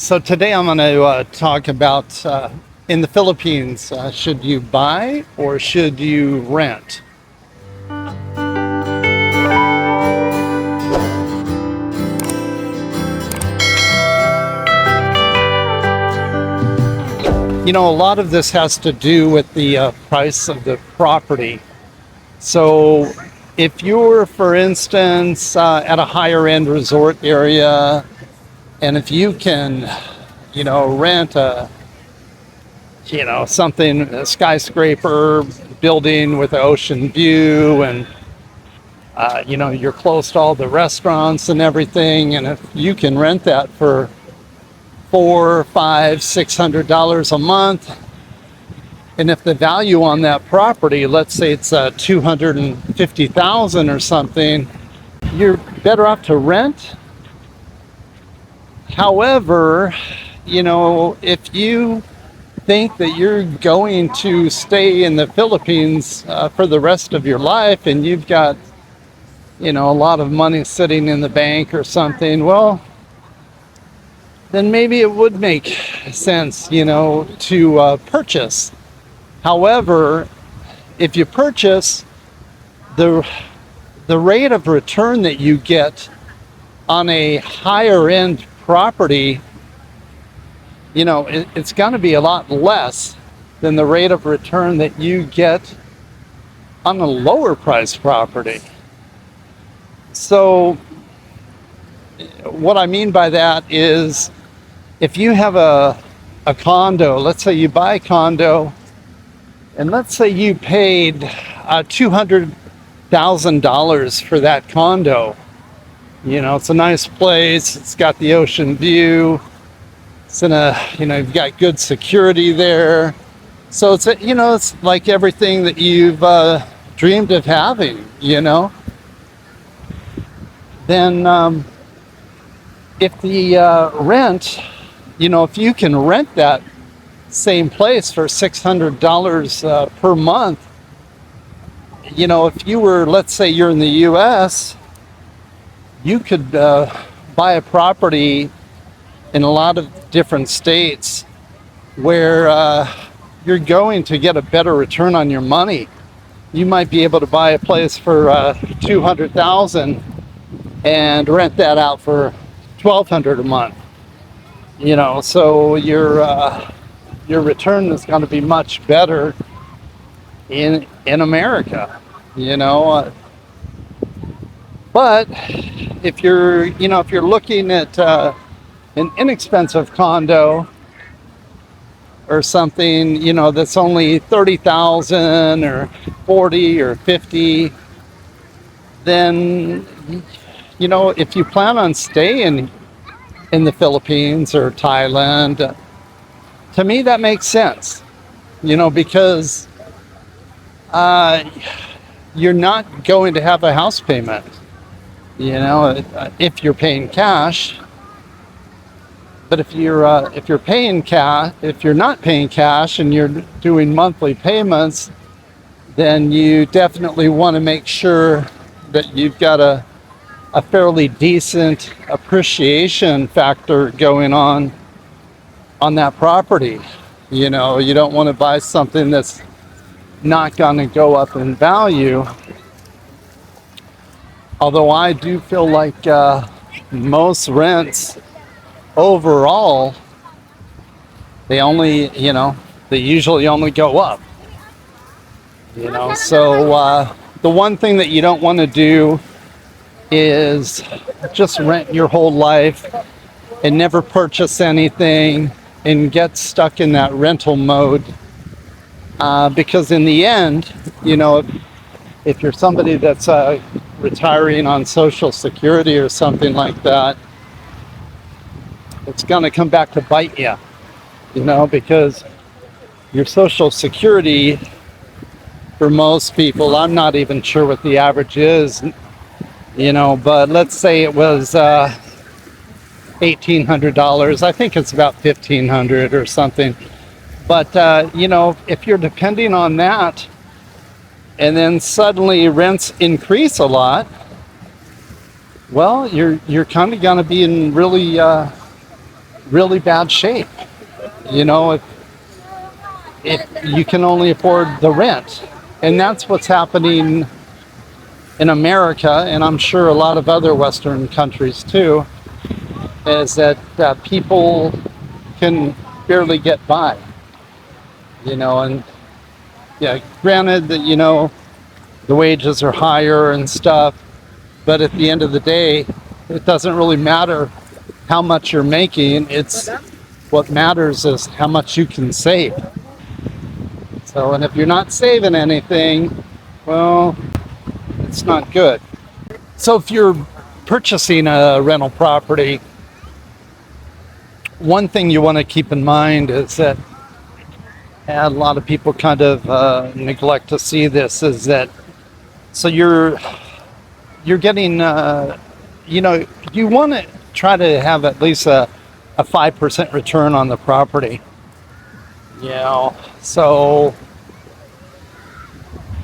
So today I'm going to talk about in the Philippines, should you buy or should you rent? You know, a lot of this has to do with the price of the property. So if you're, for instance, at a higher end resort area, and if you can, rent something, a skyscraper building with an ocean view, and you're close to all the restaurants and everything, and if you can rent that for $400, $500, $600 a month, and if the value on that property, let's say it's 250,000 or something, you're better off to rent. However, if you think that you're going to stay in the Philippines for the rest of your life, and you've got a lot of money sitting in the bank or something, well, then maybe it would make sense, to purchase. However, if you purchase, the rate of return that you get on a higher end property, it's going to be a lot less than the rate of return that you get on a lower price property. So what I mean by that is, if you have a condo, let's say you buy a condo, and let's say you paid $200,000 for that condo. It's a nice place, it's got the ocean view, it's in you've got good security there. So it's like everything that you've dreamed of having, Then if the rent, if you can rent that same place for $600 per month, if you were, let's say you're in the US, you could buy a property in a lot of different states where you're going to get a better return on your money. You might be able to buy a place for $200,000 and rent that out for $1,200 a month. So your return is going to be much better in America. But if you're looking at an inexpensive condo or something, that's only 30,000 or 40 or 50, then if you plan on staying in the Philippines or Thailand, to me that makes sense, because you're not going to have a house payment, if you're paying cash. But if you're not paying cash and you're doing monthly payments, then you definitely want to make sure that you've got a fairly decent appreciation factor going on that property. You don't want to buy something that's not going to go up in value. Although I do feel like most rents overall, they usually only go up. So the one thing that you don't want to do is just rent your whole life and never purchase anything and get stuck in that rental mode, because in the end, if you're somebody that's retiring on Social Security or something like that, it's going to come back to bite you, because your Social Security, for most people, I'm not even sure what the average is, but let's say it was $1,800. I think it's about $1,500 or something. But, if you're depending on that, and then suddenly rents increase a lot, well, you're kind of going to be in really really bad shape. You know, if you can only afford the rent. And that's what's happening in America, and I'm sure a lot of other Western countries too, is that people can barely get by. You know, and yeah, granted that, you know, the wages are higher and stuff, but at the end of the day, it doesn't really matter how much you're making. It's what matters is how much you can save. So, and if you're not saving anything, well, it's not good. So if you're purchasing a rental property, one thing you want to keep in mind is that, and a lot of people kind of neglect to see this, is that so you're getting you know, you want to try to have at least a 5% return on the property. You know, so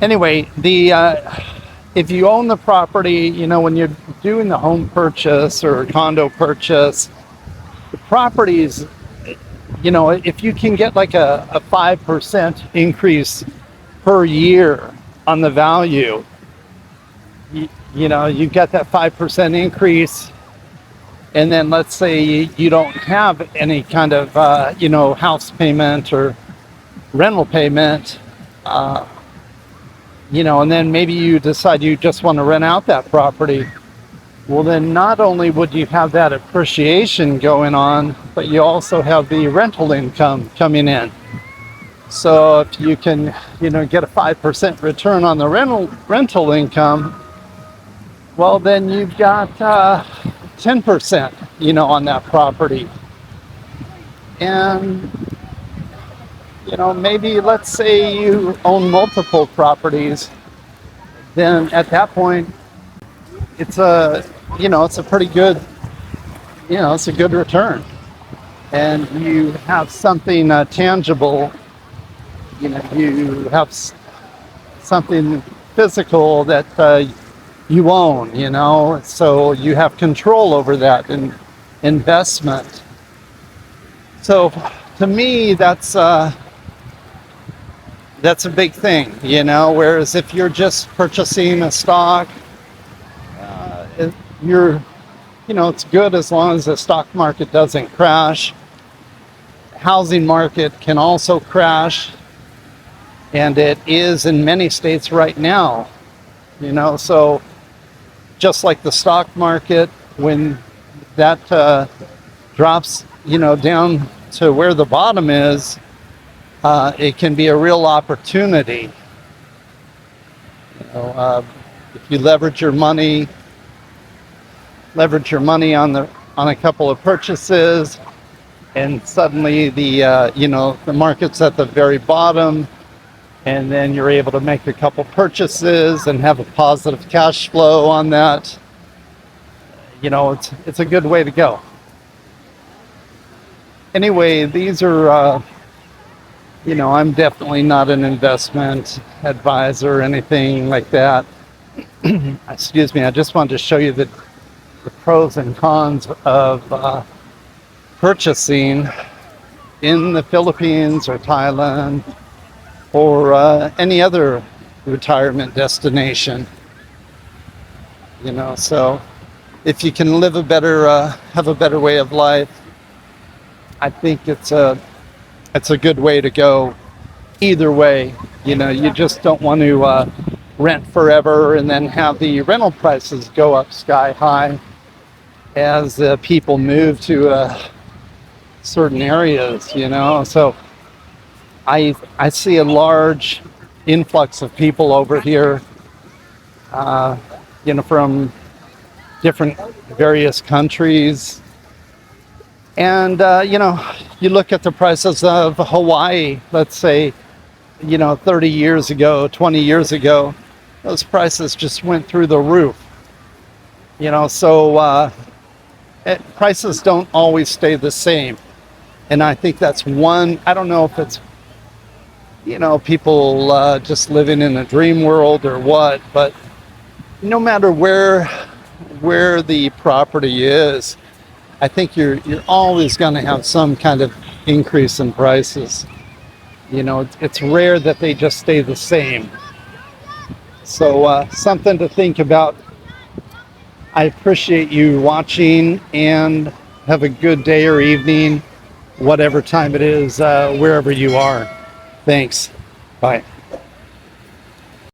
anyway, the if you own the property, you know, when you're doing the home purchase or condo purchase, the properties, you know, if you can get like a 5% increase per year on the value, you know, you get that 5% increase, and then let's say you don't have any kind of, you know, house payment or rental payment, you know, and then maybe you decide you just want to rent out that property. Well, then not only would you have that appreciation going on, but you also have the rental income coming in. So if you can, you know, get a 5% return on the rental income, well, then you've got 10%, you know, on that property. And, you know, maybe let's say you own multiple properties, then at that point, it's a, you know, it's a pretty good, you know, it's a good return. And you have something tangible, you know, you have something physical that you own, you know, so you have control over that investment. So to me, that's a big thing, you know, whereas if you're just purchasing a stock, you're, you know, it's good as long as the stock market doesn't crash. Housing market can also crash, and it is in many states right now, you know, so just like the stock market, when that drops, you know, down to where the bottom is, it can be a real opportunity. You know, if you leverage your money on a couple of purchases, and suddenly the you know, the market's at the very bottom, and then you're able to make a couple purchases and have a positive cash flow on that. You know, it's a good way to go. Anyway, these are you know, I'm definitely not an investment advisor or anything like that. Excuse me, I just wanted to show you the pros and cons of purchasing in the Philippines or Thailand or any other retirement destination. You know, so if you can live a better, have a better way of life, I think it's a good way to go. Either way, you know, you just don't want to rent forever and then have the rental prices go up sky high as people move to certain areas, you know. So I see a large influx of people over here, you know, from different various countries. And, you know, you look at the prices of Hawaii, let's say, you know, 30 years ago, 20 years ago, those prices just went through the roof. You know, so prices don't always stay the same. And I think that's one, I don't know if it's, you know, people just living in a dream world or what, but no matter where the property is, I think you're always going to have some kind of increase in prices. You know, it's rare that they just stay the same. So something to think about. I appreciate you watching, and have a good day or evening, whatever time it is, wherever you are. Thanks. Bye.